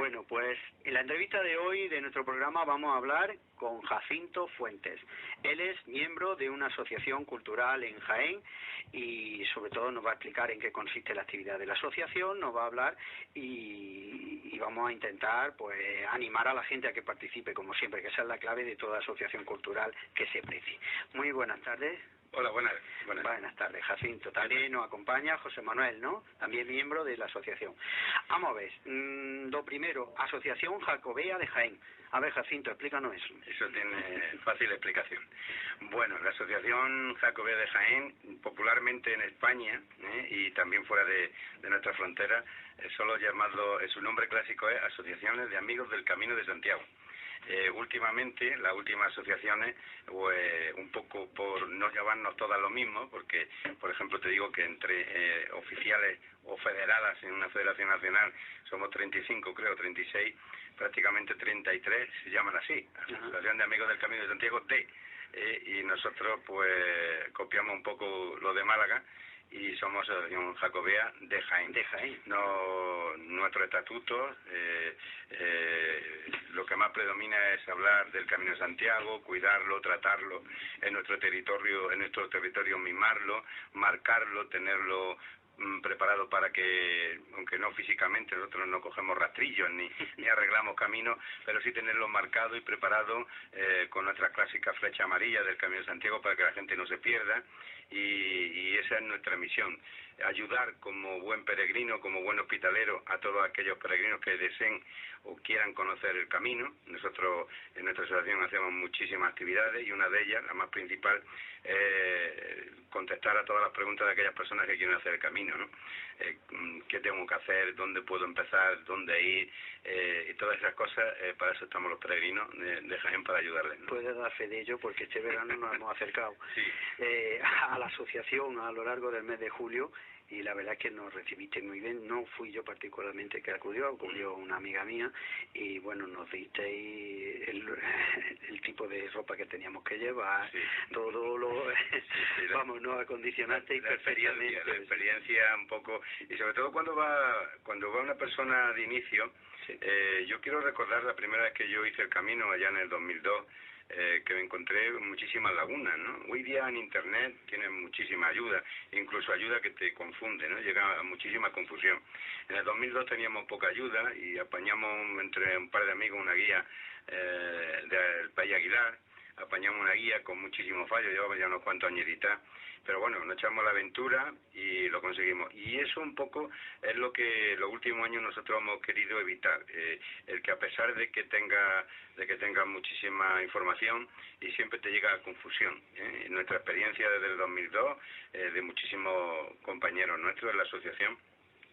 Bueno, pues en la entrevista de hoy de nuestro programa vamos a hablar con Jacinto Fuentes. Él es miembro de una asociación cultural en Jaén y sobre todo nos va a explicar en qué consiste la actividad de la asociación, nos va a hablar y vamos a intentar pues animar a la gente a que participe, como siempre, que esa es la clave de toda asociación cultural que se precie. Muy buenas tardes. Hola, buenas Tardes, Jacinto. También nos acompaña José Manuel, ¿no? También miembro de la asociación. Vamos a ver, lo primero, Asociación Jacobea de Jaén. A ver, Jacinto, explícanos eso. Eso tiene fácil explicación. Bueno, la Asociación Jacobea de Jaén, popularmente en España y también fuera de nuestra frontera, solo llamado, su nombre clásico es Asociaciones de Amigos del Camino de Santiago. Últimamente, las últimas asociaciones, pues, un poco por no llamarnos todas lo mismo, porque, por ejemplo, te digo que entre oficiales o federadas en una federación nacional somos 35, creo, 36, prácticamente 33 se llaman así, Asociación de Amigos del Camino de Santiago D. Y nosotros, pues, copiamos un poco lo de Málaga y somos Asociación Jacobea de Jaén. De Jaén. No, nuestro estatuto, lo que más predomina es hablar del Camino de Santiago, cuidarlo, tratarlo en nuestro territorio mimarlo, marcarlo, tenerlo preparado para que, aunque no físicamente, nosotros no cogemos rastrillos ni arreglamos caminos, pero sí tenerlo marcado y preparado con nuestra clásica flecha amarilla del Camino de Santiago para que la gente no se pierda, y esa es nuestra misión, ayudar como buen peregrino, como buen hospitalero a todos aquellos peregrinos que deseen o quieran conocer el camino. Nosotros en nuestra asociación hacemos muchísimas actividades y una de ellas, la más principal, contestar a todas las preguntas de aquellas personas que quieren hacer el camino, ¿no? ¿Qué tengo que hacer? ¿Dónde puedo empezar? ¿Dónde ir? Y todas esas cosas, para eso estamos los peregrinos de Jaén, para ayudarles, ¿no? Puedes dar fe de ello porque este verano nos hemos acercado sí. A la asociación a lo largo del mes de julio y la verdad es que nos recibiste muy bien. No fui yo particularmente que acudió una amiga mía y bueno, nos disteis el tipo de ropa que teníamos que llevar, sí. todo lo vamos, nos acondicionasteis perfectamente. La experiencia un poco, y sobre todo cuando va una persona de inicio. Sí. Yo quiero recordar la primera vez que yo hice el camino allá en el 2002, que me encontré muchísimas lagunas, ¿no? Hoy día en Internet tienen muchísima ayuda, incluso ayuda que te confunde, ¿no? Llega a muchísima confusión. En el 2002 teníamos poca ayuda y apañamos entre un par de amigos una guía del País Aguilar, apañamos una guía con muchísimos fallos, llevamos ya unos cuantos añeritas, pero bueno, nos echamos la aventura y lo conseguimos. Y eso un poco es lo que los últimos años nosotros hemos querido evitar, el que a pesar de que tenga muchísima información y siempre te llega a confusión. Nuestra experiencia desde el 2002, de muchísimos compañeros nuestros de la asociación,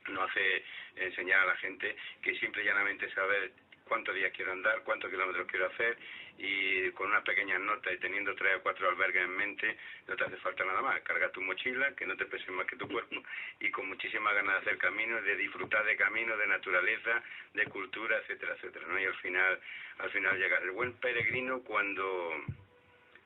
nos hace enseñar a la gente que simple y llanamente saber cuántos días quiero andar, cuántos kilómetros quiero hacer, y con unas pequeñas notas y teniendo 3 o 4 albergues en mente, no te hace falta nada más. Carga tu mochila, que no te pese más que tu cuerpo, y con muchísimas ganas de hacer caminos, de disfrutar de caminos, de naturaleza, de cultura, etcétera, etcétera, ¿no? Y al final llegar. El buen peregrino, cuando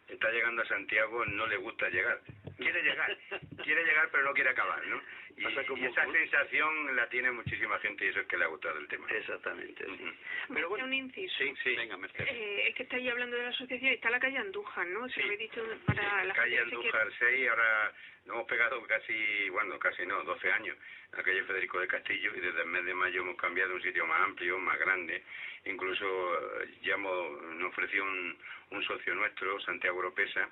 está llegando a Santiago, no le gusta llegar. Quiere llegar, pero no quiere acabar, ¿no? Y esa sensación la tiene muchísima gente y eso es que le ha gustado el tema. Exactamente, sí. Pero bueno, un inciso. Sí. Venga, Mercedes. Es que estáis hablando de la asociación y está la calle Andújar, ¿no? Sí. Se lo he dicho para la calle Andújar 6, ahora nos hemos pegado casi no, 12 años, en la calle Federico de Castillo, y desde el mes de mayo hemos cambiado a un sitio más amplio, más grande. Incluso ya nos ofreció un socio nuestro, Santiago Oropesa,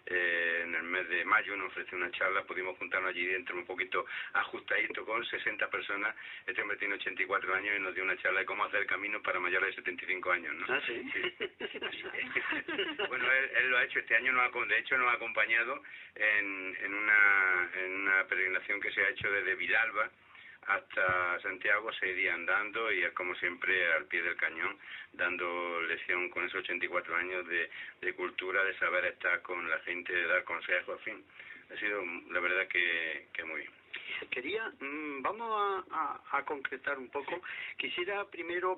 en el mes de mayo nos ofreció una charla, pudimos juntarnos allí dentro un poquito ajustadito con 60 personas. Este hombre tiene 84 años y nos dio una charla de cómo hacer camino para mayores de 75 años, ¿no? ¿Ah, sí? Bueno, él lo ha hecho, este año de hecho nos ha acompañado en una peregrinación que se ha hecho desde Vilalba hasta Santiago, 6 días andando, y es como siempre al pie del cañón, dando lección con esos 84 años de cultura, de saber estar con la gente, de dar consejos, en fin. ha sido la verdad que muy bien. Quería, vamos a concretar un poco. Quisiera primero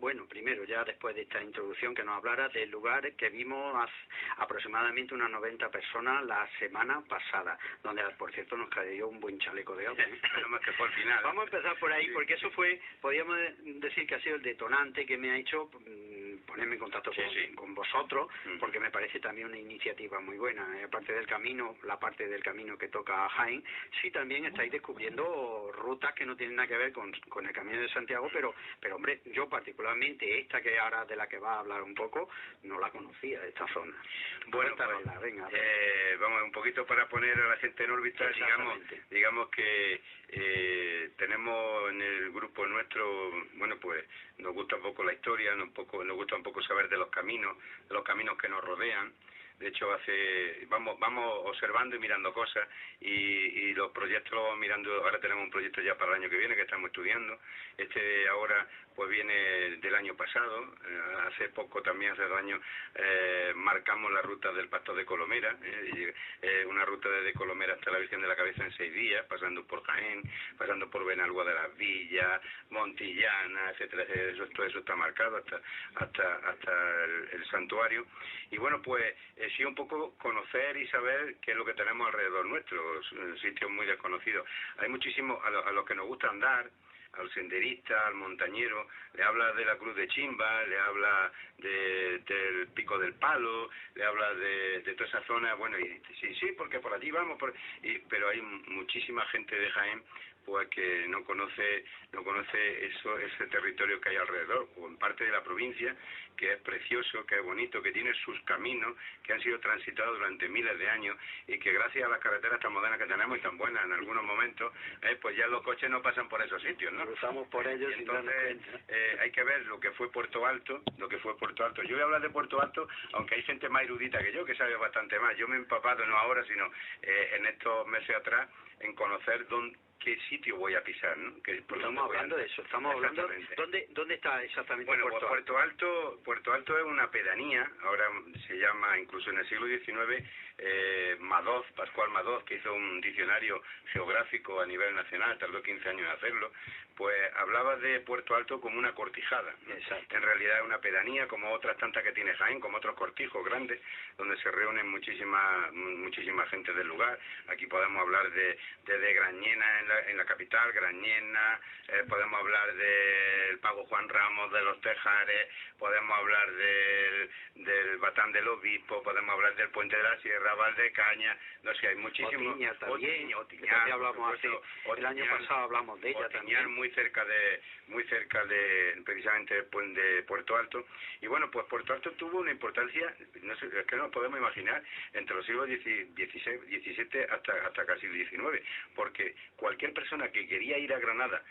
ya después de esta introducción, que nos hablara del lugar que vimos aproximadamente unas 90 personas la semana pasada, donde por cierto nos cayó un buen chaleco de agua. Menos más que por el final. Vamos a empezar por ahí, porque eso fue, podríamos decir que ha sido el detonante que me ha hecho ponerme en contacto con vosotros, porque me parece también una iniciativa muy buena. Aparte del camino, la parte del camino que toca a Jaén, sí también estáis descubriendo rutas que no tienen nada que ver con el Camino de Santiago, pero hombre, yo particularmente esta que ahora de la que va a hablar un poco, no la conocía, esta zona. Bueno, pues, venga, vamos, un poquito para poner a la gente en órbita, digamos que tenemos en el grupo nuestro, bueno, pues nos gusta un poco la historia, nos gusta un poco saber de los caminos que nos rodean. De hecho, vamos observando y mirando cosas y los proyectos los vamos mirando. Ahora tenemos un proyecto ya para el año que viene que estamos estudiando. Ahora pues viene del año pasado. Hace 2 años, marcamos la ruta del Pasto de Colomera, una ruta desde Colomera hasta la Virgen de la Cabeza en 6 días, pasando por Jaén, pasando por Benalúa de las Villas, Montillana, etcétera. Todo eso está marcado hasta el santuario. Y bueno, pues sí, un poco conocer y saber qué es lo que tenemos alrededor nuestro, sitios muy desconocidos. Hay muchísimos, a los que nos gusta andar, al senderista, al montañero, le habla de la Cruz de Chimba, le habla del Pico del Palo, le habla de toda esa zona. Bueno, y sí, porque por allí vamos, pero hay muchísima gente de Jaén pues que no conoce ese territorio que hay alrededor, o en parte de la provincia, que es precioso, que es bonito, que tiene sus caminos, que han sido transitados durante miles de años, y que gracias a las carreteras tan modernas que tenemos y tan buenas en algunos momentos, pues ya los coches no pasan por esos sitios, ¿no? Cruzamos por ellos y entonces hay que ver lo que fue Puerto Alto. Yo voy a hablar de Puerto Alto, aunque hay gente más erudita que yo, que sabe bastante más. Yo me he empapado, no ahora, sino en estos meses atrás, en conocer qué sitio voy a pisar, ¿no? Estamos hablando de eso, ¿dónde está exactamente Puerto Alto? Puerto Alto es una pedanía, ahora se llama, incluso en el siglo XIX, Pascual Madoz, que hizo un diccionario geográfico a nivel nacional, tardó 15 años en hacerlo, pues hablaba de Puerto Alto como una cortijada, ¿no? En realidad es una pedanía, como otras tantas que tiene Jaén, como otros cortijos grandes, donde se reúnen muchísima gente del lugar. Aquí podemos hablar de Grañena en la capital, Grañena, podemos hablar del Pago Juan Ramos, de los Tejares, podemos hablar del Batán del Obispo, podemos hablar del Puente de la Sierra, Valdecaña, no sé, hay muchísimos. Otiñán, hablamos el año pasado hablamos de ella también. Muy cerca de precisamente de Puerto Alto. Y bueno, pues Puerto Alto tuvo una importancia, no sé, es que no podemos imaginar, entre los siglos XVII hasta casi el XIX, porque cualquier persona que quería ir a Granada,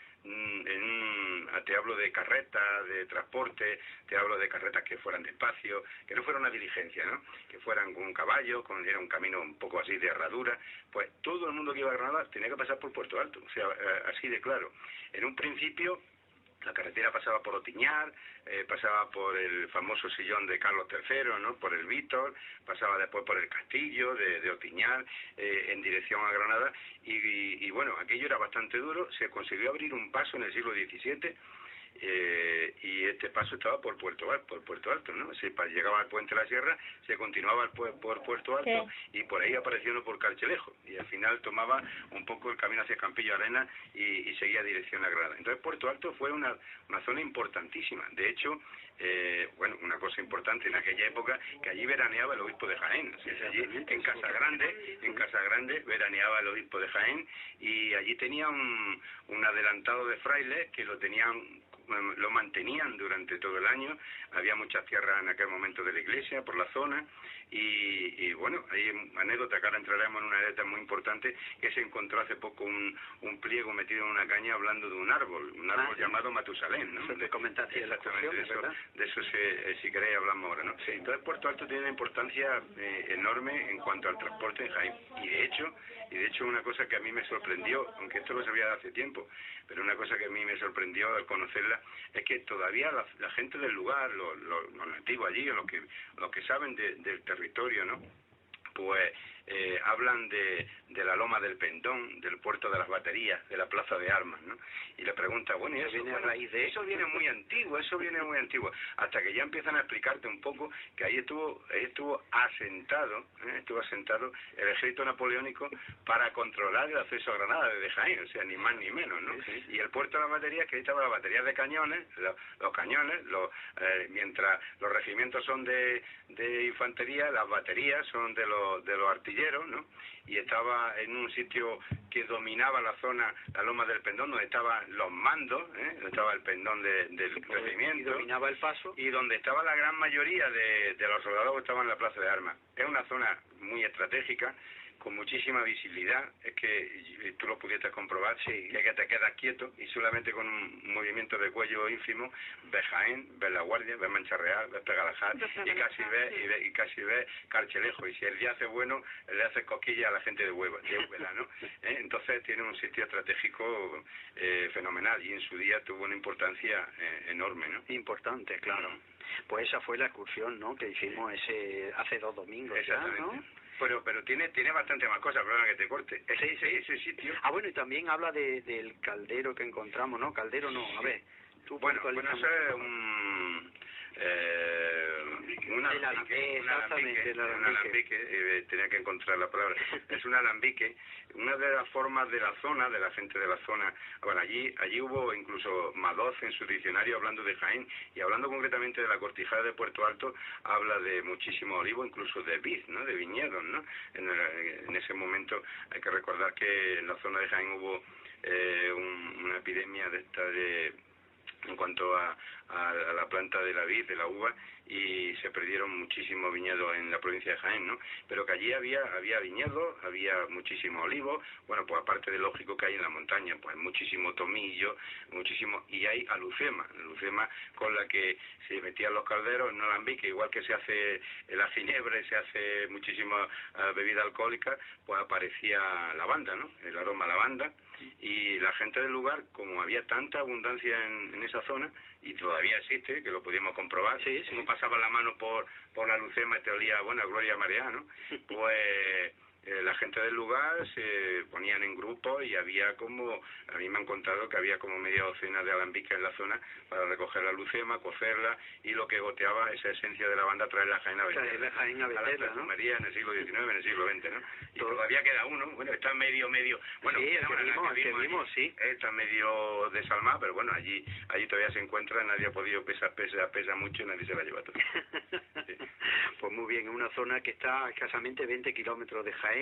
te hablo de carretas, de transporte, te hablo de carretas que fueran despacio, que no fuera una diligencia, ¿no? Que fueran con un caballo, era un camino un poco así de herradura, pues todo el mundo que iba a Granada tenía que pasar por Puerto Alto, o sea, así de claro. En un principio la carretera pasaba por Otiñar, pasaba por el famoso sillón de Carlos III, ¿no? Por el Vítor, pasaba después por el castillo de Otiñar, en dirección a Granada, y bueno, aquello era bastante duro. Se consiguió abrir un paso en el siglo XVII, y este paso estaba por Puerto Alto, ¿no? Llegaba al Puente de la Sierra, se continuaba por Puerto Alto, y por ahí apareció uno por Carchelejo, y al final tomaba un poco el camino hacia Campillo Arena y seguía dirección a Granada. Entonces Puerto Alto fue una zona importantísima. De hecho, una cosa importante en aquella época, que allí veraneaba el obispo de Jaén. O sea, allí en Casa Grande veraneaba el obispo de Jaén, y allí tenía un adelantado de frailes que lo mantenían durante todo el año. Había muchas tierras en aquel momento de la iglesia por la zona, y bueno, hay anécdota, que ahora entraremos en una anécdota muy importante, que se encontró hace poco un pliego metido en una caña hablando de un árbol llamado Matusalén, ¿no? Eso te comentaste. Exactamente, de eso si queréis hablamos ahora, ¿no? Sí. Entonces Puerto Alto tiene una importancia enorme en cuanto al transporte en Jaén, y de hecho una cosa que a mí me sorprendió, aunque esto lo sabía de hace tiempo, pero una cosa que a mí me sorprendió al conocerla, es que todavía la gente del lugar, los nativos allí, los que saben del territorio, ¿no? Pues hablan de de la Loma del Pendón, del Puerto de las Baterías, de la Plaza de Armas, ¿no? Y le pregunta, bueno, ¿y eso viene a raíz de eso viene muy antiguo, hasta que ya empiezan a explicarte un poco que ahí estuvo asentado el ejército napoleónico para controlar el acceso a Granada desde Jaén, o sea, ni más ni menos, ¿no? Sí. Y el puerto de las baterías, que ahí estaban las baterías de cañones, los cañones, mientras los regimientos son de infantería, las baterías son de los artilleros, ¿no? Y estaba en un sitio que dominaba la zona, la Loma del Pendón, donde estaban los mandos, donde estaba el pendón del regimiento. Y dominaba el paso. Y donde estaba la gran mayoría de los soldados que estaban en la Plaza de Armas. Es una zona muy estratégica, con muchísima visibilidad, es que tú lo pudieras comprobar, sí, que te quedas quieto y solamente con un movimiento de cuello ínfimo ves Jaén, ves La Guardia, ves Mancha Real, ves Pegalajar y casi ves Carchelejo, y si el día hace bueno le haces cosquilla a la gente de Úbeda, ¿no? Entonces tiene un sitio estratégico fenomenal, y en su día tuvo una importancia enorme, ¿no? Importante, claro. Pues esa fue la excursión, ¿no?, que hicimos hace 2 domingos ya, ¿no? Pero tiene bastante más cosas, perdona que te corte. Ese sitio. Ah, bueno, y también habla del caldero que encontramos, ¿no? Caldero no, a ver. Bueno, eso es un alambique, tenía que encontrar la palabra. Es un alambique, una de las formas de la zona, de la gente de la zona. Bueno, allí hubo incluso Madoz en su diccionario hablando de Jaén, y hablando concretamente de la Cortijada de Puerto Alto, habla de muchísimo olivo, incluso de vid, ¿no?, de viñedos, ¿no? En ese momento hay que recordar que en la zona de Jaén hubo una epidemia en cuanto a la planta de la vid, de la uva, y se perdieron muchísimos viñedos en la provincia de Jaén, ¿no? Pero que allí había viñedos, había muchísimo olivo, bueno, pues aparte de lógico que hay en la montaña, pues muchísimo tomillo, y hay alucema con la que se metían los calderos en un alambique, igual que se hace la ginebra y se hace muchísima bebida alcohólica, pues aparecía lavanda, ¿no?, el aroma a lavanda. Y la gente del lugar, como había tanta abundancia en esa zona, y todavía existe, que lo pudimos comprobar, como pasaba la mano por la alucema y te olía, bueno, Gloria María, ¿no? Pues la gente del lugar se ponían en grupos y había a mí me han contado que había como media docena de alambiques en la zona para recoger la lucema, cocerla, y lo que goteaba esa esencia de lavanda, traerla a Jaén a la perfumería, ¿no?, en el siglo XIX, en el siglo XX, ¿no? Y todavía queda uno, bueno, está medio, bueno, sí, el que vimos, sí. Está medio desalmado, pero bueno, allí todavía se encuentra, nadie ha podido pesa mucho y nadie se la lleva todo. Sí. Pues muy bien, en una zona que está a escasamente 20 kilómetros de Jaén.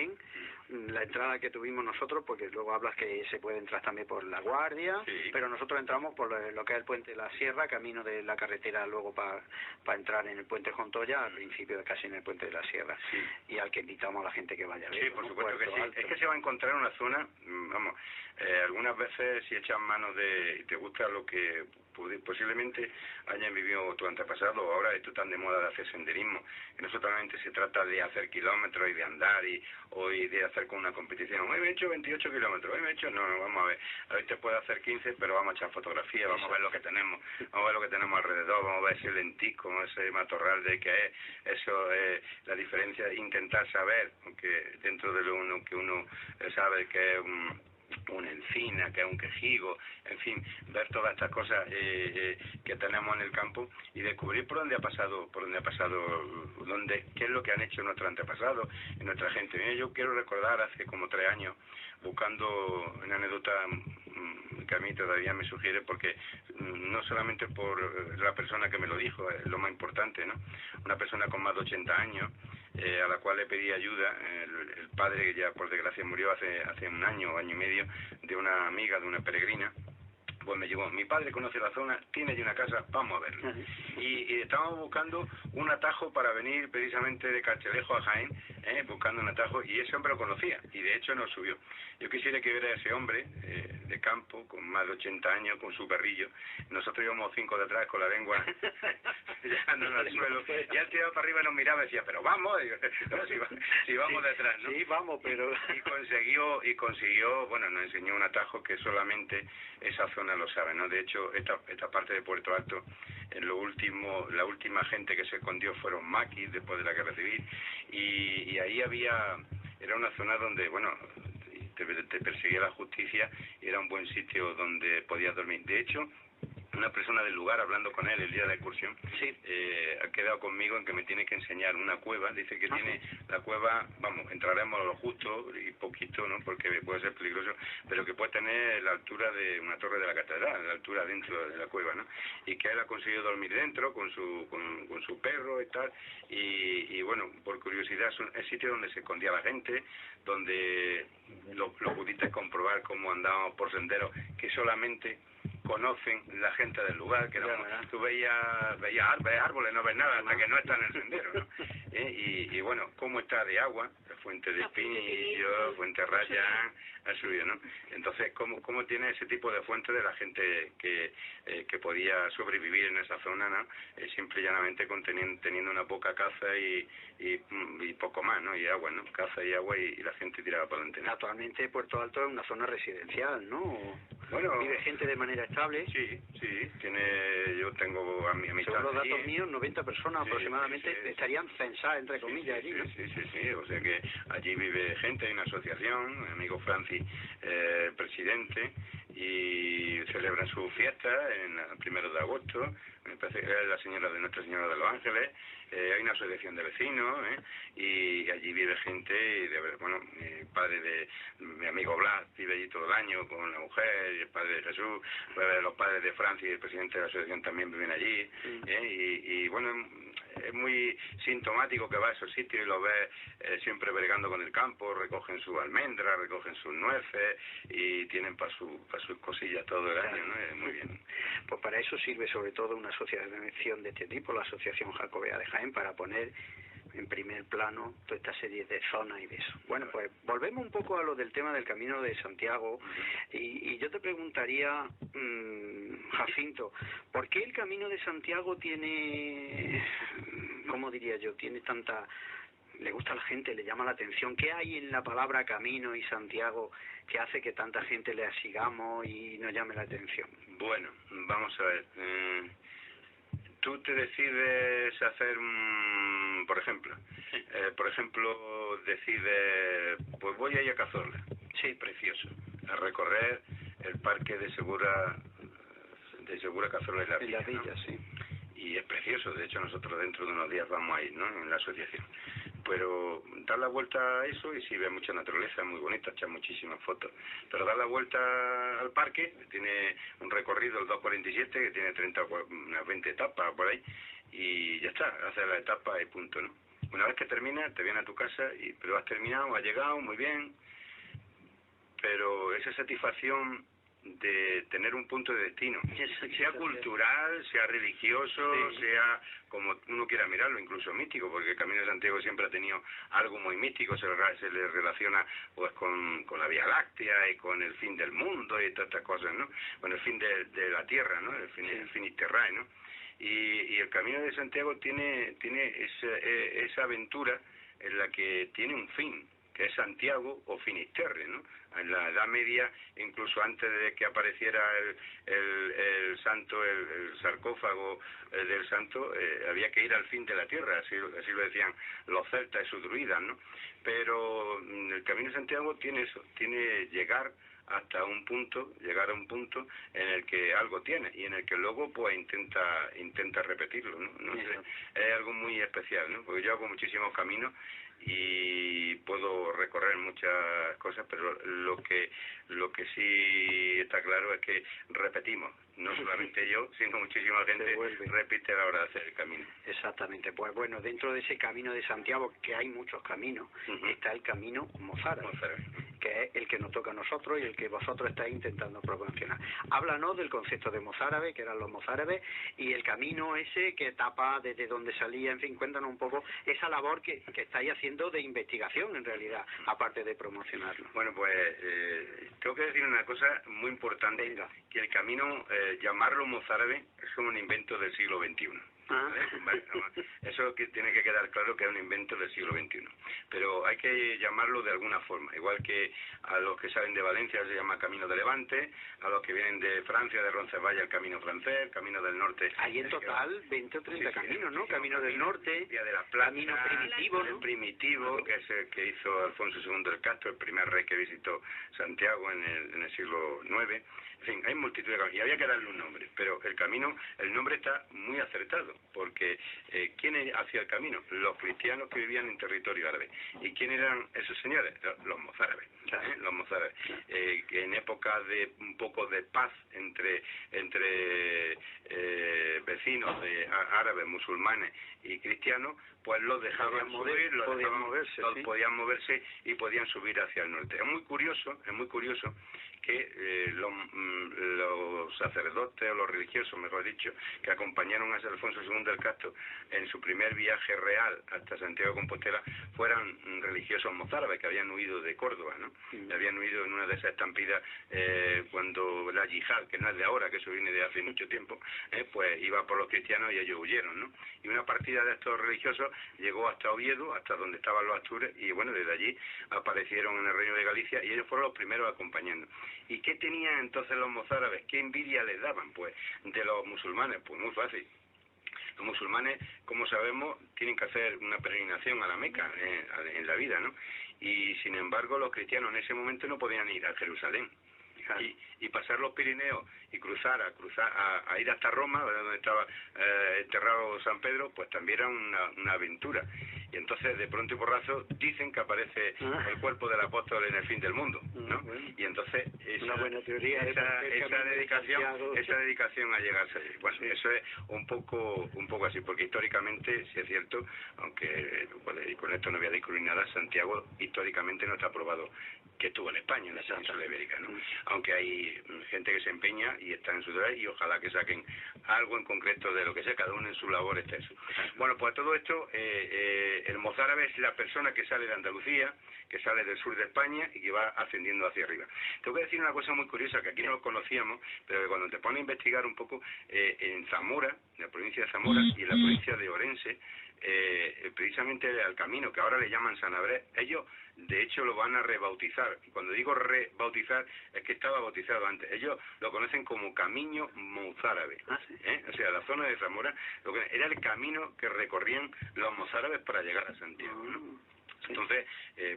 La entrada que tuvimos nosotros, porque luego hablas que se puede entrar también por La Guardia, sí, pero nosotros entramos por lo que es el puente de la Sierra, camino de la carretera luego para entrar en el puente Jontoya, al principio casi en el puente de la Sierra, sí, y al que invitamos a la gente que vaya a ver. Sí, por supuesto que sí. Es que se va a encontrar una zona, vamos, algunas veces si echas mano y te gusta lo que posiblemente hayan vivido tu antepasado, o ahora esto tan de moda de hacer senderismo, que no solamente se trata de hacer kilómetros y de andar y de hacer con una competición. Hoy me he hecho 28 kilómetros, hoy me he hecho, no, vamos a ver, te puede hacer 15, pero vamos a echar fotografías, vamos a ver lo que tenemos, alrededor, vamos a ver ese lentisco, ese matorral de que es, eso es la diferencia, intentar saber, aunque dentro de lo que uno sabe que es una encina, que es un quejigo, en fin, ver todas estas cosas que tenemos en el campo y descubrir por dónde ha pasado, qué es lo que han hecho nuestros antepasados y nuestra gente. Mira, yo quiero recordar hace como 3 años, buscando una anécdota que a mí todavía me sugiere, porque no solamente por la persona que me lo dijo, es lo más importante, ¿no? Una persona con más de 80 años, a la cual le pedí ayuda, el padre, que ya por desgracia murió hace un año o año y medio, de una amiga, de una peregrina. Pues me llevó, mi padre conoce la zona, tiene allí una casa, vamos a verlo. Y estábamos buscando un atajo para venir precisamente de Carchelejo a Jaén, buscando un atajo, y ese hombre lo conocía, y de hecho nos subió. Yo quisiera que viera a ese hombre de campo, con más de 80 años, con su perrillo. Nosotros íbamos 5 detrás con la lengua llegándonos al suelo, y él tiraba para arriba y nos miraba y decía, pero vamos, si vamos detrás, ¿no? Sí, vamos, pero... Y consiguió, bueno, nos enseñó un atajo que solamente esa zona lo sabe, ¿no? De hecho, esta parte de Puerto Alto, la última gente que se escondió fueron maquis después de la Guerra Civil, y ahí había era una zona donde, bueno, te perseguía la justicia y era un buen sitio donde podías dormir. De hecho, una persona del lugar, hablando con él el día de la excursión, ha quedado conmigo en que me tiene que enseñar una cueva. Dice que tiene la cueva, vamos, entraremos a lo justo y poquito, ¿no?, porque puede ser peligroso, pero que puede tener la altura de una torre de la catedral, la altura dentro de la cueva, ¿no? Y que él ha conseguido dormir dentro con su perro y tal, y bueno, por curiosidad, es el sitio donde se escondía la gente, donde lo pudiste comprobar cómo andábamos por senderos que solamente conocen la gente del lugar, que tú veías árboles, no ves nada hasta que no está en el sendero, ¿no? Y bueno, cómo está de agua, la fuente de Espinillo, fuente Rayán, ha subido, ¿no? Entonces, ¿cómo tiene ese tipo de fuente de la gente que podía sobrevivir en esa zona, ¿no? Simple y llanamente teniendo una poca caza y poco más, ¿no? Y agua, ¿no? Caza y agua y la gente tiraba para adelante, ¿no? Actualmente Puerto Alto es una zona residencial, ¿no? Bueno, vive gente de manera estable. Sí, yo tengo a mi amistad. Según los datos míos, 90 personas aproximadamente estarían censadas, entre comillas, allí, ¿no? Sí, o sea que allí vive gente, hay una asociación, mi amigo Francis, presidente, y celebran su fiesta el 1 de agosto, me parece que es la señora de Nuestra Señora de los Ángeles. Hay una asociación de vecinos, y allí vive gente, y bueno, padre de mi amigo Blas vive allí todo el año con la mujer, y el padre de Jesús, los padres de Francis, el presidente de la asociación, también viven allí, y bueno, es muy sintomático que va a esos sitios y los ves siempre bregando con el campo, recogen sus almendras, recogen sus nueces y tienen para sus cosillas todo el año, ¿no? Muy bien. Pues para eso sirve sobre todo una asociación de este tipo, la Asociación Jacobea de Jaén, para poner en primer plano toda esta serie de zonas y de eso. Bueno, pues volvemos un poco a lo del tema del Camino de Santiago, y yo te preguntaría, Jacinto, ¿por qué el Camino de Santiago tiene, cómo diría yo, tiene tanta... le gusta a la gente, le llama la atención? ¿Qué hay en la palabra camino y Santiago que hace que tanta gente le sigamos y nos llame la atención? Bueno, vamos a ver. Tú te decides hacer, por ejemplo, decides, pues voy a ir a Cazorla. Sí, precioso. A recorrer el parque de Segura Cazorla y la Villa, ¿no? Sí. Y es precioso, de hecho nosotros dentro de unos días vamos a ir, ¿no?, en la asociación. Pero dar la vuelta a eso, y sí, ves mucha naturaleza, muy bonita, echas muchísimas fotos. Pero dar la vuelta al parque, tiene un recorrido, el 247, que tiene unas 20 etapas por ahí, y ya está, haces la etapa y punto, ¿no? Una vez que terminas, te vienes a tu casa, pero has terminado, has llegado, muy bien, pero esa satisfacción de tener un punto de destino, sea cultural, sea religioso, sea como uno quiera mirarlo, incluso místico, porque el Camino de Santiago siempre ha tenido algo muy místico, se le relaciona pues con la Vía Láctea y con el fin del mundo y todas estas cosas, ¿no? Con el fin de la tierra, ¿no? El fin terrae, ¿no? Y el Camino de Santiago tiene esa aventura en la que tiene un fin, que es Santiago o Finisterre, ¿no? En la Edad Media, incluso antes de que apareciera el santo, el sarcófago del santo, había que ir al fin de la tierra, así lo decían los celtas y sus druidas, ¿no? Pero el Camino de Santiago tiene eso, tiene llegar a un punto en el que algo tiene y en el que luego pues intenta repetirlo, ¿no? No sé, es algo muy especial, ¿no? Porque yo hago muchísimos caminos y puedo recorrer muchas cosas, pero lo que sí está claro es que repetimos, no solamente yo, sino muchísima gente repite a la hora de hacer el camino. Exactamente. Pues bueno, dentro de ese Camino de Santiago, que hay muchos caminos, está el camino mozárabe, que es el que nos toca a nosotros y el que vosotros estáis intentando promocionar. Háblanos del concepto de mozárabe, que eran los mozárabes, y el camino ese que tapa desde donde salía, en fin, cuéntanos un poco esa labor que estáis haciendo de investigación, en realidad, aparte de promocionarlo. Bueno, pues tengo que decir una cosa muy importante. Venga. Que el camino, llamarlo mozárabe, es como un invento del siglo XXI. Vale, eso que tiene que quedar claro, que es un invento del siglo XXI, pero hay que llamarlo de alguna forma, igual que a los que salen de Valencia se llama Camino de Levante, a los que vienen de Francia, de Roncesvalles, el Camino francés, Camino del Norte. Hay en total 20 o 30 caminos, ¿no? Camino del Norte, Vía de la Plata, Camino primitivo, ¿no? primitivo, que es el que hizo Alfonso II del Castro, el primer rey que visitó Santiago en el siglo IX. En fin, hay multitud de caminos, y había que darle un nombre, pero el nombre está muy acertado, porque ¿quién hacía el camino? Los cristianos que vivían en territorio árabe. ¿Y quién eran esos señores? Los mozárabes. Los mozárabes, que en época de un poco de paz entre vecinos de árabes, musulmanes y cristianos, pues los dejaban subir, podían moverse y podían subir hacia el norte. Es muy curioso que los sacerdotes o los religiosos, mejor dicho, que acompañaron a Alfonso II del Castro en su primer viaje real hasta Santiago de Compostela fueran religiosos mozárabes que habían huido de Córdoba, ¿no? Habían huido en una de esas estampidas cuando la yihad, que no es de ahora, que eso viene de hace mucho tiempo, pues iba por los cristianos y ellos huyeron, ¿no? Y una partida de estos religiosos llegó hasta Oviedo, hasta donde estaban los astures, y bueno, desde allí aparecieron en el Reino de Galicia y ellos fueron los primeros acompañando. ¿Y qué tenían entonces los mozárabes? ¿Qué envidia les daban? Pues de los musulmanes, pues muy fácil. Los musulmanes, como sabemos, tienen que hacer una peregrinación a la Meca en la vida, ¿no? Y sin embargo los cristianos en ese momento no podían ir a Jerusalén. Y pasar los Pirineos y cruzar a ir hasta Roma, donde estaba enterrado San Pedro, pues también era una aventura. Y entonces de pronto y porrazo dicen que aparece el cuerpo del apóstol en el fin del mundo, ¿no? Y entonces una buena teoría, esa dedicación a llegarse allí. Bueno, eso es un poco así, porque históricamente, si es cierto, aunque y con esto no voy a discutir nada, Santiago históricamente no está probado que estuvo en España, en la península ibérica, ¿no? Aunque hay gente que se empeña y está en su deber, y ojalá que saquen algo en concreto de lo que sea, cada uno en su labor está eso. Bueno, pues todo esto, el mozárabe es la persona que sale de Andalucía, que sale del sur de España y que va ascendiendo hacia arriba. Tengo que decir una cosa muy curiosa, que aquí no lo conocíamos, pero que cuando te pones a investigar un poco, en Zamora, en la provincia de Zamora y en la provincia de Orense, precisamente al camino que ahora le llaman San Abrés, ellos de hecho lo van a rebautizar. Y cuando digo rebautizar es que estaba bautizado antes. Ellos lo conocen como Camino Mozárabe. O sea, la zona de Zamora era el camino que recorrían los mozárabes para llegar a Santiago, ¿no? Entonces,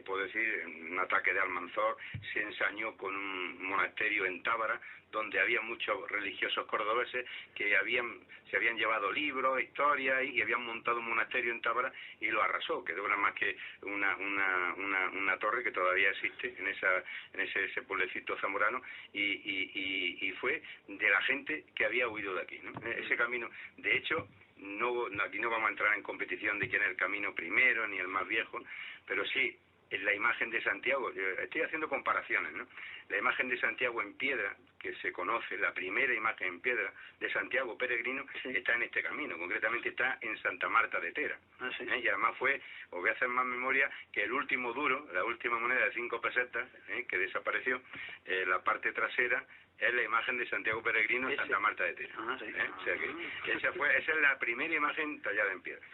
puedo decir, un ataque de Almanzor se ensañó con un monasterio en Tábara, donde había muchos religiosos cordobeses que se habían llevado libros, historias, y habían montado un monasterio en Tábara y lo arrasó, quedó nada más que una torre que todavía existe en ese pueblecito zamorano, y fue de la gente que había huido de aquí, ¿no? Ese camino, de hecho, aquí no vamos a entrar en competición de quién es el camino primero ni el más viejo, pero sí en la imagen de Santiago, estoy haciendo comparaciones, ¿no? La imagen de Santiago en piedra, que se conoce, la primera imagen en piedra de Santiago peregrino, está en este camino, concretamente está en Santa Marta de Tera. Y además os voy a hacer más memoria, que el último duro, la última moneda de 5 pesetas, que desapareció, la parte trasera, es la imagen de Santiago peregrino en Santa Marta de Tera. O sea que esa es la primera imagen tallada en piedra.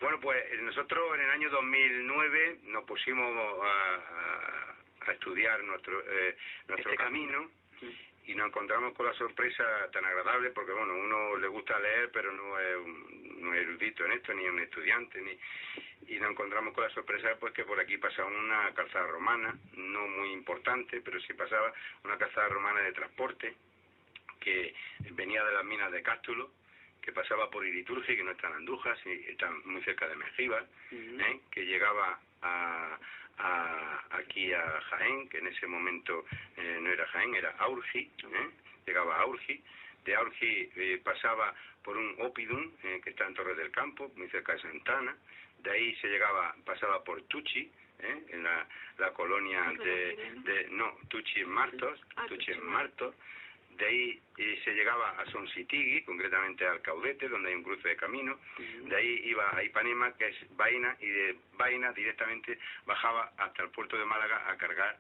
Bueno, pues nosotros en el año 2009 nos pusimos a estudiar nuestro camino, y nos encontramos con la sorpresa tan agradable, porque bueno, uno le gusta leer, pero no es erudito en esto, ni un estudiante, y nos encontramos con la sorpresa pues que por aquí pasaba una calzada romana, no muy importante, pero sí pasaba una calzada romana de transporte, que venía de las minas de Cástulo, que pasaba por Iriturgi, que no está en Andújar, y está muy cerca de Mengíbar, que llegaba aquí a Jaén, que en ese momento no era Jaén, era Aurgi, llegaba a Aurgi. De Aurgi pasaba por un Opidum, que está en Torres del Campo, muy cerca de Santana. De ahí pasaba por Tucci, en la colonia Tucci en Martos. De ahí se llegaba a Sonsitigui, concretamente al Caudete, donde hay un cruce de camino. De ahí iba a Ipanema, que es Baina, y de Baina directamente bajaba hasta el puerto de Málaga a cargar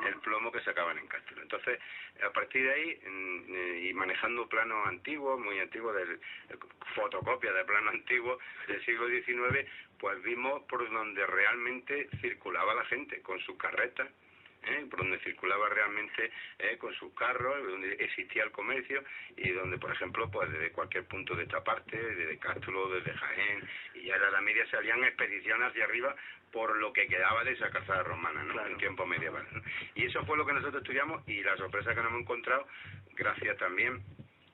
el plomo que sacaban en Castro. Entonces, a partir de ahí, y manejando planos antiguos, muy antiguos, fotocopias de planos antiguos del siglo XIX, pues vimos por donde realmente circulaba la gente, con sus carretas, por donde circulaba realmente con sus carros, donde existía el comercio y donde, por ejemplo, pues desde cualquier punto de esta parte, desde Castro, desde Jaén, y ya en la Edad Media salían expediciones hacia arriba por lo que quedaba de esa calzada romana, ¿no? Claro. En tiempo medieval, ¿no? Y eso fue lo que nosotros estudiamos, y la sorpresa que nos hemos encontrado, gracias también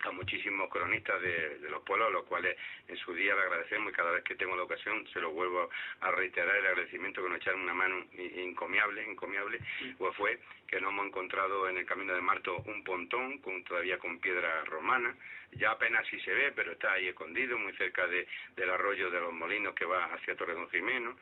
a muchísimos cronistas de los pueblos, a los cuales en su día le agradecemos, y cada vez que tengo la ocasión se lo vuelvo a reiterar el agradecimiento, que nos echaron una mano encomiable, pues fue que nos hemos encontrado en el Camino de Marto un pontón todavía con piedra romana. Ya apenas sí se ve, pero está ahí escondido, muy cerca del arroyo de los Molinos que va hacia Torredonjimeno,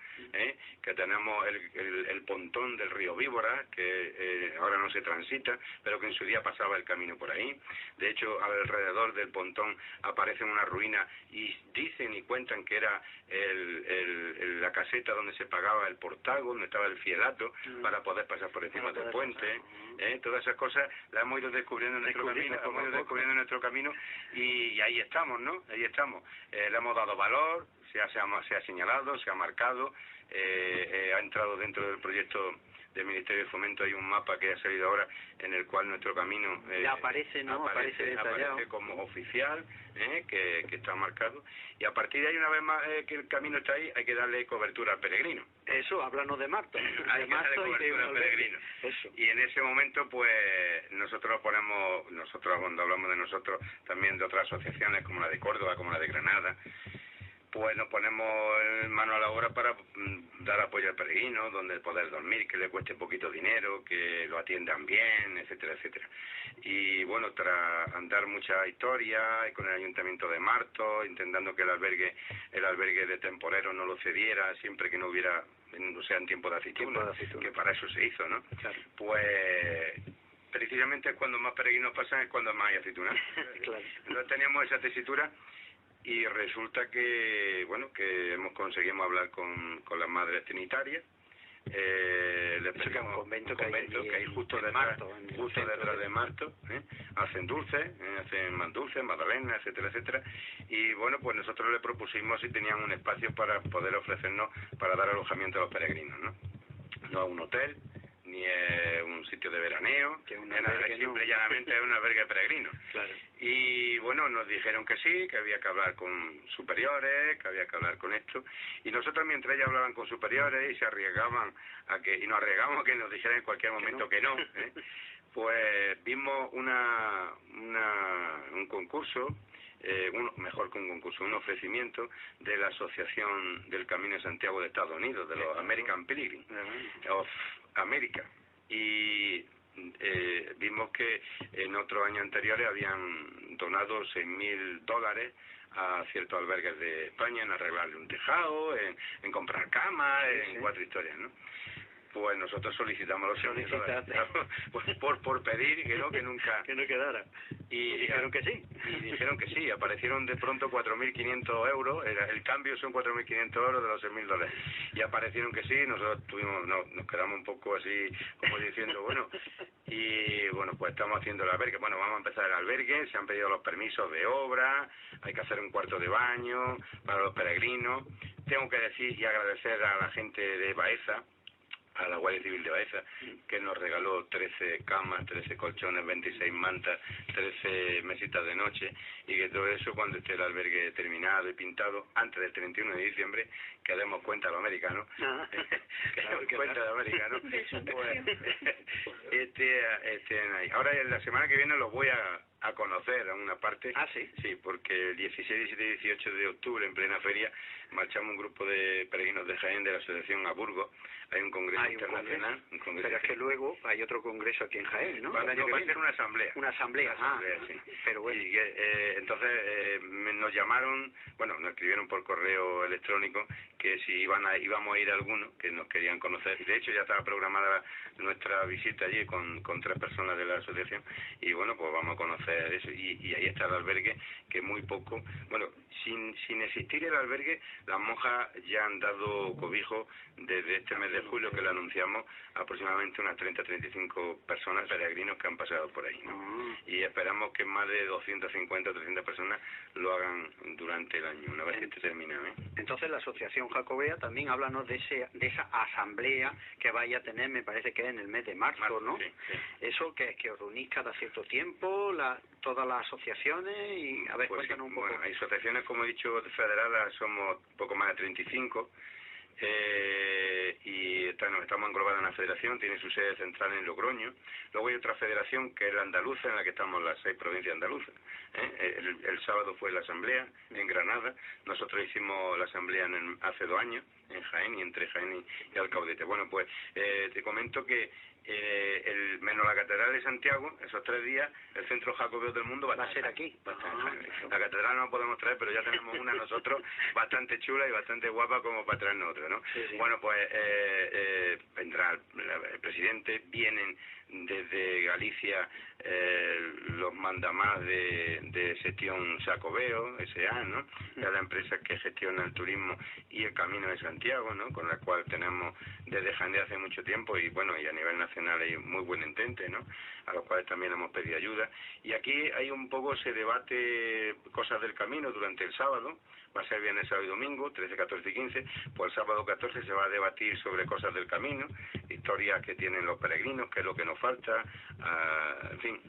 que tenemos el pontón del río Víbora, que ahora no se transita, pero que en su día pasaba el camino por ahí. De hecho, alrededor del pontón aparecen una ruina y dicen y cuentan que era la caseta donde se pagaba el portago, donde estaba el fielato, para poder pasar por encima del puente. Todas esas cosas las hemos ido descubriendo en nuestro camino, y ahí estamos, ¿no? Ahí estamos. Le hemos dado valor, se ha señalado, se ha marcado, ha entrado dentro del proyecto del Ministerio de Fomento. Hay un mapa que ha salido ahora en el cual nuestro camino ya aparece, ¿no? Aparece detallado, aparece como oficial, que está marcado, y a partir de ahí, una vez más que el camino está ahí, hay que darle cobertura al peregrino. Eso, háblanos de Marto. Hay que darle cobertura al peregrino. Eso. Y en ese momento, pues, nosotros cuando hablamos de nosotros, también de otras asociaciones como la de Córdoba, como la de Granada, pues nos ponemos en mano a la obra para dar apoyo al peregrino, donde poder dormir, que le cueste poquito dinero, que lo atiendan bien, etcétera, etcétera. Y bueno, tras andar mucha historia, y con el Ayuntamiento de Marto, intentando que el albergue de temporeros no lo cediera, siempre que no hubiera, o sea, en tiempo de aceituna, que para eso se hizo, ¿no? Claro. Pues precisamente cuando más peregrinos pasan es cuando más hay aceituna. Claro. Entonces teníamos esa tesitura. Y resulta que, bueno, que conseguimos hablar con las madres trinitarias. Le pedimos un convento que hay justo detrás de Marto. Hacen dulces, hacen más dulces, magdalenas, etcétera, etcétera. Y bueno, pues nosotros le propusimos si tenían un espacio para poder ofrecernos para dar alojamiento a los peregrinos, ¿no? No a un hotel, ni un sitio de veraneo, que simple y llanamente es un albergue de peregrinos. Claro. Y bueno, nos dijeron que sí, que había que hablar con superiores, que había que hablar con esto, y nosotros, mientras ellos hablaban con superiores y se arriesgaban y nos arriesgamos a que nos dijeran en cualquier momento que no, pues vimos un concurso, mejor que un concurso, un ofrecimiento de la Asociación del Camino de Santiago de Estados Unidos, de los American Pilgrim of America, y vimos que en otros años anteriores habían donado $6,000 a ciertos albergues de España en arreglarle un tejado, en comprar camas, en 4 historias, ¿no? Pues nosotros solicitamos los $6,000 por pedir, que nunca que no quedara. Y dijeron que sí. Y dijeron que sí. Aparecieron de pronto 4.500 euros. El cambio son 4.500 euros de los $6,000. Y aparecieron que sí. Nosotros nos quedamos un poco así, como diciendo, bueno. Y bueno, pues estamos haciendo el albergue. Bueno, vamos a empezar el albergue. Se han pedido los permisos de obra. Hay que hacer un cuarto de baño para los peregrinos. Tengo que decir y agradecer a la gente de Baeza, a la Guardia Civil de Baeza, que nos regaló 13 camas, 13 colchones, 26 mantas, 13 mesitas de noche, y que todo eso, cuando esté el albergue terminado y pintado, antes del 31 de diciembre, que demos cuenta a los americanos, estén ahí. Ahora, la semana que viene los voy a conocer a una parte. Ah, sí. Sí, porque el 16, 17 y 18 de octubre, en plena feria, marchamos un grupo de peregrinos de Jaén de la Asociación a Burgos. Hay un congreso internacional. Pero es que luego hay otro congreso aquí en Jaén, ¿no? Va a ser una asamblea. Una asamblea, sí. Pero bueno. Y entonces nos llamaron, bueno, nos escribieron por correo electrónico que si íbamos a ir a alguno, que nos querían conocer. De hecho, ya estaba programada nuestra visita allí con 3 personas de la asociación. Y bueno, pues vamos a conocer conocer eso. Y ahí está el albergue, que muy poco, bueno, sin existir el albergue, las monjas ya han dado cobijo desde este mes de julio, que lo anunciamos, aproximadamente unas 30-35 personas, peregrinos que han pasado por ahí, ¿no? Y esperamos que más de 250 o 300 personas lo hagan durante el año, una vez que esté terminado, ¿eh? Entonces la Asociación Jacobea, también háblanos de esa asamblea que vaya a tener, me parece que es en el mes de marzo, ¿no? Sí, sí. Eso que os reunís cada cierto tiempo, todas las asociaciones, y a ver, Pues cuéntanos sí, un poco. bueno, hay asociaciones, como he dicho, federadas, somos poco más de 35, y estamos englobados en la federación, tiene su sede central en Logroño. Luego hay otra federación que es la andaluza, en la que estamos las 6 provincias andaluzas, ¿eh? El sábado fue la asamblea en Granada, nosotros hicimos la asamblea hace 2 años en Jaén, y entre Jaén y Alcaudete. Bueno, pues te comento que menos la Catedral de Santiago, esos 3 días, el centro jacobeo del mundo va a ser aquí. La catedral no la podemos traer, pero ya tenemos una nosotros bastante chula y bastante guapa como para traernos otra, ¿no? Sí, sí. Bueno, pues vendrá el presidente, vienen desde Galicia los mandamás de Sestión Xacobeo, S.A., ¿no? Que es la empresa que gestiona el turismo y el Camino de Santiago, ¿no? Con la cual tenemos desde Jaén de hace mucho tiempo, y bueno, y a nivel nacional hay muy buen entente, ¿no? A los cuales también hemos pedido ayuda. Y aquí hay un poco, se debate cosas del camino durante el sábado, va a ser viernes, sábado y domingo, 13, 14 y 15, pues el sábado 14 se va a debatir sobre cosas del camino, historias que tienen los peregrinos, qué es lo que nos falta, en fin,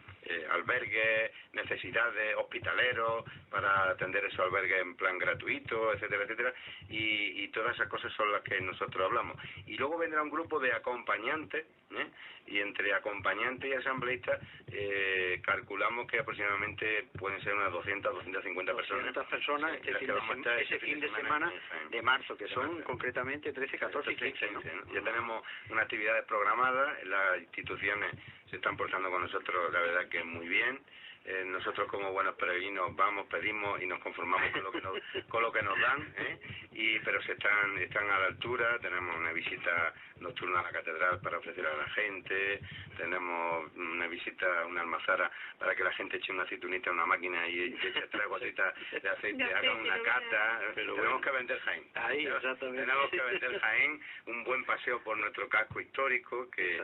albergues, necesidades, hospitaleros, para atender esos albergues en plan gratuito, etcétera, etcétera, y todas esas cosas son las que nosotros hablamos. Y luego vendrá un grupo de acompañantes, y entre acompañantes y asambleístas calculamos que aproximadamente pueden ser unas 200, 250 personas. 200 personas ese fin de semana de marzo, que son concretamente 13, 14 y 15, ¿no? Ya tenemos unas actividades programadas, las instituciones se están portando con nosotros, la verdad que muy bien. Nosotros como buenos peregrinos vamos, pedimos y nos conformamos con lo que nos dan, pero están a la altura. Tenemos una visita nocturna a la catedral para ofrecer a la gente, tenemos una visita a una almazara para que la gente eche una aceitunita en una máquina y eche 3 gotitas de aceite, haga una cata. Tenemos que vender Jaén. Ahí, exactamente. Tenemos que vender Jaén, un buen paseo por nuestro casco histórico que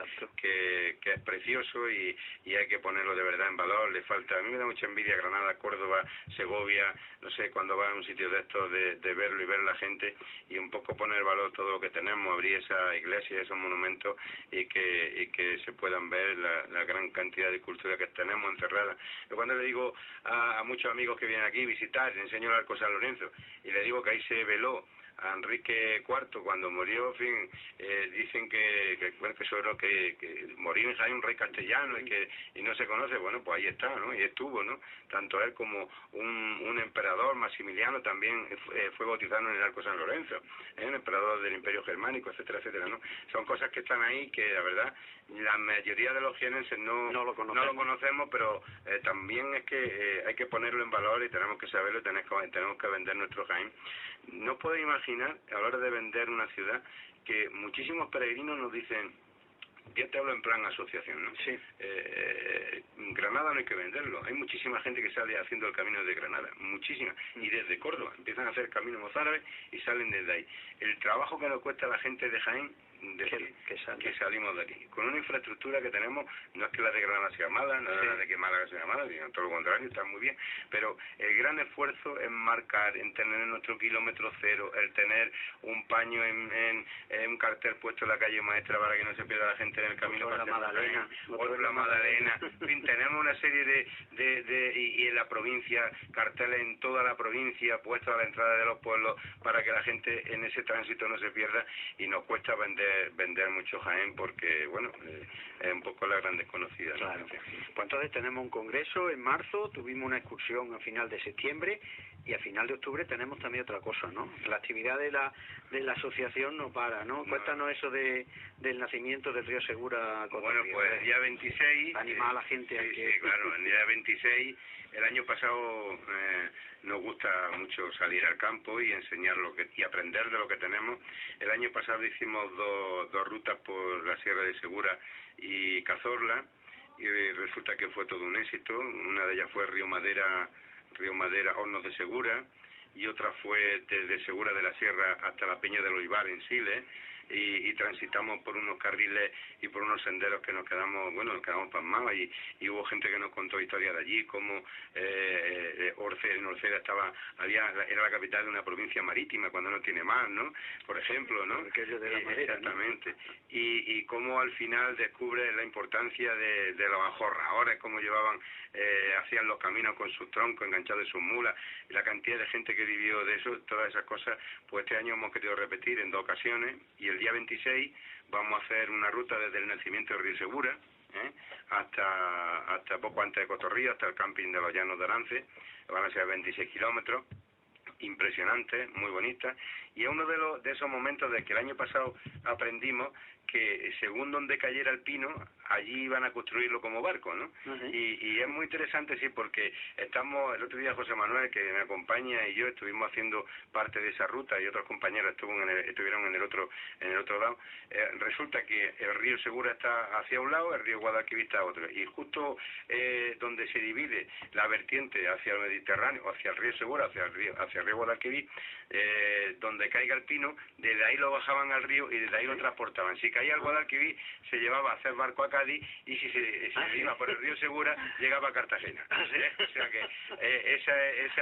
es precioso, y hay que ponerlo de verdad en valor. Le falta, a mí me da mucha envidia Granada, Córdoba, Segovia, no sé, cuando va a un sitio de estos de verlo y ver la gente, y un poco poner en valor todo lo que tenemos, abrir esa iglesia, esos monumentos, y que se puedan ver la gran cantidad de cultura que tenemos encerrada. Yo cuando le digo a muchos amigos que vienen aquí a visitar, les enseño el Arco San Lorenzo, y le digo que ahí se veló a Enrique IV cuando murió, en fin, dicen que morir en Jaén un rey castellano y no se conoce. Bueno, pues ahí está, ¿no? Y estuvo, ¿no? Tanto él como un emperador, Maximiliano, también fue bautizado en el Arco San Lorenzo, un emperador del Imperio Germánico, etcétera, etcétera, ¿no? Son cosas que están ahí que, la verdad, la mayoría de los jienenses no lo conocemos, pero también es que hay que ponerlo en valor, y tenemos que saberlo, y tenemos que vender nuestro Jaén. No puedo imaginar, a la hora de vender una ciudad, que muchísimos peregrinos nos dicen, ya te hablo en plan asociación, ¿no? Sí. Granada no hay que venderlo. Hay muchísima gente que sale haciendo el camino de Granada, muchísima. Y desde Córdoba empiezan a hacer camino mozárabe y salen desde ahí. El trabajo que nos cuesta a la gente de Jaén, que salimos de aquí, con una infraestructura que tenemos, no es que la de Granada sea mala, no es la de que Málaga sea mala, sino todo lo contrario, está muy bien, pero el gran esfuerzo en marcar, en tener nuestro kilómetro cero, el tener un paño en un cartel puesto en la calle maestra para que no se pierda la gente en el camino, otro la Magdalena, en fin, tenemos una serie y en la provincia, carteles en toda la provincia puestos a la entrada de los pueblos para que la gente en ese tránsito no se pierda, y nos cuesta vender mucho Jaén porque, bueno, es un poco la gran desconocida, ¿no? Claro. Pues entonces tenemos un congreso en marzo, tuvimos una excursión a final de septiembre, y a final de octubre tenemos también otra cosa, ¿no? La actividad de la asociación no para, ¿no? Cuéntanos eso del nacimiento del río Segura. Bueno, pues el día 26... Animar a la gente a que... Sí, claro, el día 26, el año pasado nos gusta mucho salir al campo y enseñar y aprender de lo que tenemos. El año pasado hicimos dos rutas por la Sierra de Segura y Cazorla, y resulta que fue todo un éxito. Una de ellas fue Río Madera, Hornos de Segura, y otra fue desde Segura de la Sierra hasta la Peña del Oibar en Siles, y transitamos por unos carriles y por unos senderos que nos quedamos pasmados, y hubo gente que nos contó historias de allí, como en Orceda era la capital de una provincia marítima cuando no tiene mar, ¿no? Por ejemplo, ¿no? Aquello de la madera, exactamente, ¿no? Y cómo al final descubre la importancia de los ajorradores, cómo hacían los caminos con sus troncos enganchados de sus mulas, y la cantidad de gente que vivió de eso, todas esas cosas. Pues este año hemos querido repetir en 2 ocasiones, y el día 26 vamos a hacer una ruta desde el nacimiento de Río Segura hasta poco antes de Cotorrío, hasta el camping de los Llanos de Arance. Van a ser 26 kilómetros, impresionante, muy bonita, y es uno de esos momentos de que el año pasado aprendimos que según donde cayera el pino, allí iban a construirlo como barco, ¿no? Y es muy interesante, sí, porque el otro día José Manuel, que me acompaña, y yo estuvimos haciendo parte de esa ruta, y otros compañeros estuvieron en el otro lado. Resulta que el río Segura está hacia un lado, el río Guadalquivir está a otro, y justo donde se divide la vertiente hacia el Mediterráneo, hacia el río Segura, hacia el río Guadalquivir, donde caiga el pino, desde ahí lo bajaban al río y desde ahí lo transportaban. Si caía al Guadalquivir, se llevaba a hacer barco a Cádiz, y si se iba por el río Segura, llegaba a Cartagena. O sea que ese es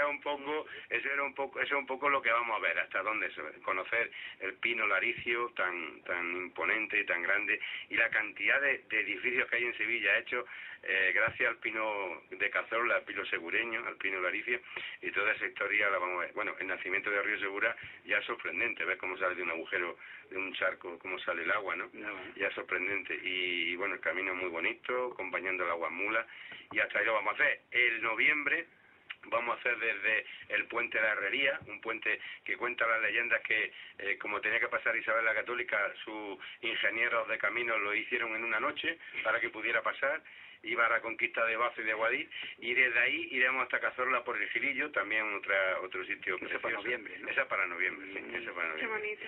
un poco lo que vamos a ver, hasta dónde conocer el pino laricio tan imponente y tan grande, y la cantidad de edificios que hay en Sevilla hechos gracias al pino de Cazorla, al pino segureño, al pino laricio, y toda esa historia la vamos a ver. Bueno, el nacimiento de Río Segura ya es sorprendente, ver cómo sale de un agujero, de un charco, cómo sale el agua, ¿no? Ya es sorprendente, y bueno, el camino es muy bonito, acompañando el agua mula, y hasta ahí lo vamos a hacer. El noviembre vamos a hacer desde el puente de la Herrería, un puente que cuenta las leyendas que, como tenía que pasar Isabel la Católica, sus ingenieros de caminos lo hicieron en una noche para que pudiera pasar. Iba a la conquista de Baza y de Guadix, y desde ahí iremos hasta Cazorla por el Gilillo, también otro sitio precioso. Esa para noviembre, ¿no? Esa para noviembre, sí, esa para noviembre. Qué bonito.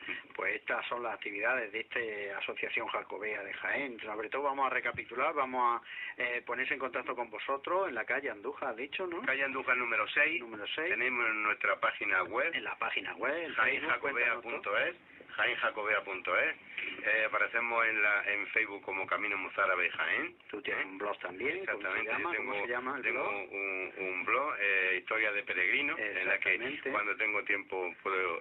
Sí. Pues estas son las actividades de esta Asociación Jacobea de Jaén. Sobre todo vamos a recapitular, vamos a ponerse en contacto con vosotros en la calle Andújar, has dicho, ¿no? Calle Andújar número 6. Tenemos en nuestra página web. En la página web. jaenjacobea.es. jaenjacobea.es. Aparecemos en Facebook como Camino Mozárabe Jaén. Tú tienes un blog también. Exactamente. ¿Cómo se llama el blog? Tengo un blog, Historia de Peregrino, en la que cuando tengo tiempo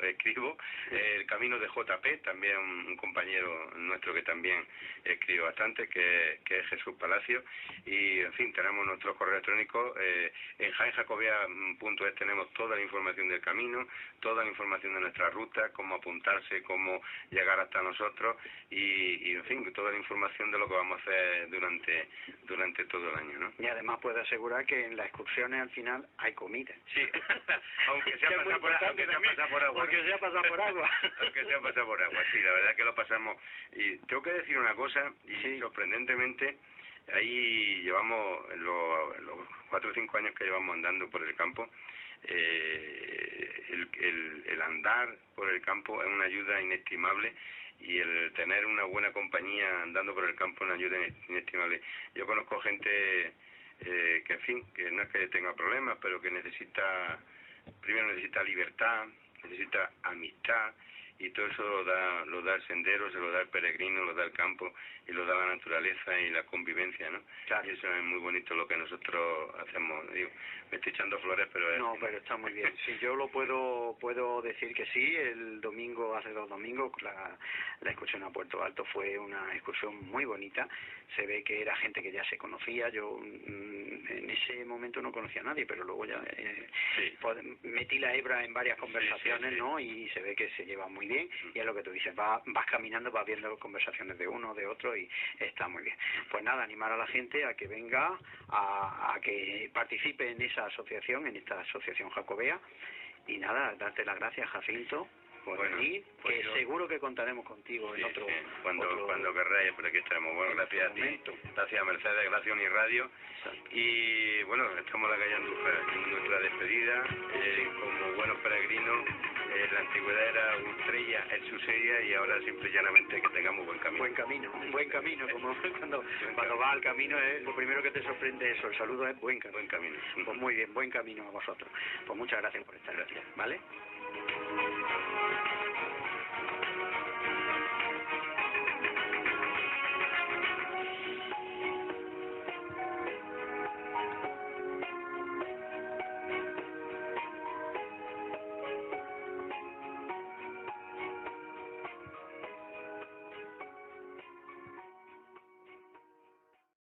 escribo. El Camino de JP, también un compañero nuestro que también escribe bastante, que es Jesús Palacio. Y en fin, tenemos nuestro correo electrónico. En jaenjacobea.es tenemos toda la información del camino, toda la información de nuestra ruta, cómo apuntarse, cómo llegar hasta nosotros, y en fin, toda la información de lo que vamos a hacer durante todo el año, ¿no? Y además puedo asegurar que en las excursiones al final hay comida. Sí, aunque sea pasar por agua. Aunque sea pasar por agua. Aunque sea pasar por agua, sí, la verdad que lo pasamos. Y tengo que decir una cosa, y sorprendentemente, ahí llevamos los 4 o 5 años que llevamos andando por el campo. El andar por el campo es una ayuda inestimable, y el tener una buena compañía andando por el campo es una ayuda inestimable. Yo conozco gente que, en fin, que no es que tenga problemas, pero que primero necesita libertad, necesita amistad, y todo eso lo da el sendero, se lo da el peregrino, lo da el campo, y lo da la naturaleza y la convivencia, ¿no? Claro. Y eso es muy bonito lo que nosotros hacemos. Digo, me estoy echando flores, pero No, pero está muy bien. Sí, yo lo puedo decir que sí. El domingo, hace 2 domingos, la excursión a Puerto Alto fue una excursión muy bonita. Se ve que era gente que ya se conocía. Yo en ese momento no conocía a nadie, pero luego ya metí la hebra en varias conversaciones, ¿no? Y se ve que se lleva muy bien, y es lo que tú dices, vas caminando, vas viendo conversaciones de uno, de otro, y está muy bien. Pues nada, animar a la gente a que venga, a que participe en esa asociación, en esta asociación jacobea, y nada, darte las gracias, Jacinto, por venir, pues que seguro que contaremos contigo en otro... Cuando querráis, por aquí estaremos. Bueno, gracias a ti, gracias a Mercedes, gracias a Uniradio, y bueno, estamos en la calle Andújar en nuestra despedida, como buenos peregrinos, En la antigüedad era Utrella, Exuseria, y ahora simple y llanamente que tengamos buen camino. Buen camino, como cuando vas al camino lo primero que te sorprende eso, el saludo es buen camino. Buen camino. Pues muy bien, buen camino a vosotros. Pues muchas gracias por estar aquí, ¿vale?